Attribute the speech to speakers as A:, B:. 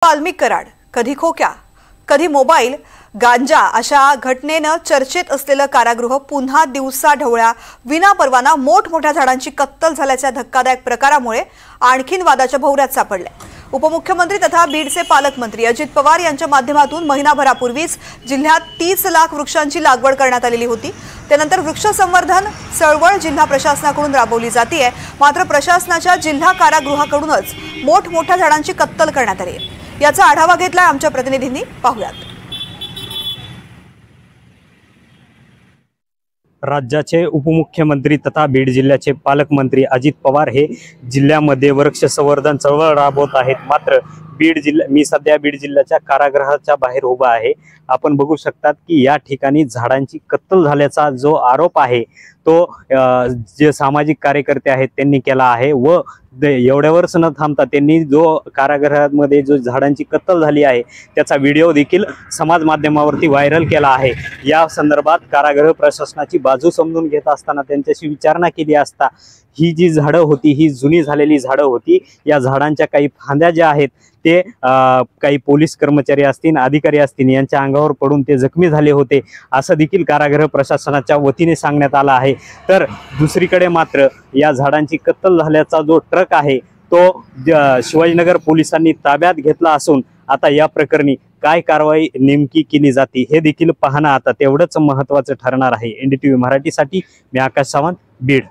A: वाल्मिक कराड, कधी खोक्या, कधी मोबाईल, गांजा अशा घटनेनं चर्चेत असलेलं कारागृह पुन्हा दिवसा ढवळ्या विनापरवाना मोठमोठ्या झाडांची कत्तल झाल्याच्या धक्कादायक प्रकारामुळे आणखीन वादाच्या भोवऱ्यात सापडले। उपमुख्यमंत्री तथा बीडचे पालकमंत्री अजित पवार यांच्या माध्यमातून महिनाभरापूर्वीच जिल्ह्यात 30 लाख वृक्षांची लागवड करण्यात आलेली होती। त्यानंतर वृक्ष संवर्धन चळवळ जिल्हा प्रशासनाकडून राबवली जाते, मात्र प्रशासनाच्या जिल्हा कारागृहाकडूनच मोठमोठ्या झाडांची कत्तल करण्यात आली आहे। याचा आढावा घेतला आमच्या प्रतिनिधींनी, पाहूयात।
B: राज्याचे उपमुख्यमंत्री तथा बीड जिल्ह्याचे पालकमंत्री अजित पवार हे जिल्ह्यामध्ये वृक्ष संवर्धन चळवळ राबवत आहेत। मात्र मी सध्या बीड जिल्ह्याच्या कारागृहाच्या बाहेर उभा आहे। आपण बघू शकतात की या ठिकाणी झाडांची कत्तल झाल्याचा जो आरोप आहे तो जे सामाजिक कार्यकर्ते आहेत त्यांनी केला आहे व एवढ्यावरच न थांबता त्यांनी जो कारागृहामध्ये जो झाडांची कत्तल झाली आहे त्याचा व्हिडिओ देखील समाज माध्यमावरती व्हायरल केला आहे। या संदर्भात कारागृह प्रशासनाची बाजू समजून घेत असताना त्यांच्याशी विचारणा केली असता ही जी झाडं होती ही जुनी झालेली झाडं होती। या झाडांच्या काही फांद्या ज्या आहेत ते काही पोलीस कर्मचारी असतील, अधिकारी असतील यांच्या अंगावर पडून ते जखमी झाले होते असं देखील कारागृह प्रशासनाच्या वतीने सांगण्यात आलं आहे। तर दुसरीकडे मात्र या झाडांची कत्तल झाल्याचा जो ट्रक आहे तो शिवाजीनगर पोलिसांनी ताब्यात घेतला असून आता या प्रकरणी काय कारवाई नेमकी केली जाते हे देखील पाहणं आता तेवढंच महत्त्वाचं ठरणार आहे। NDTV मराठीसाठी मी आकाश सावंत, बीड।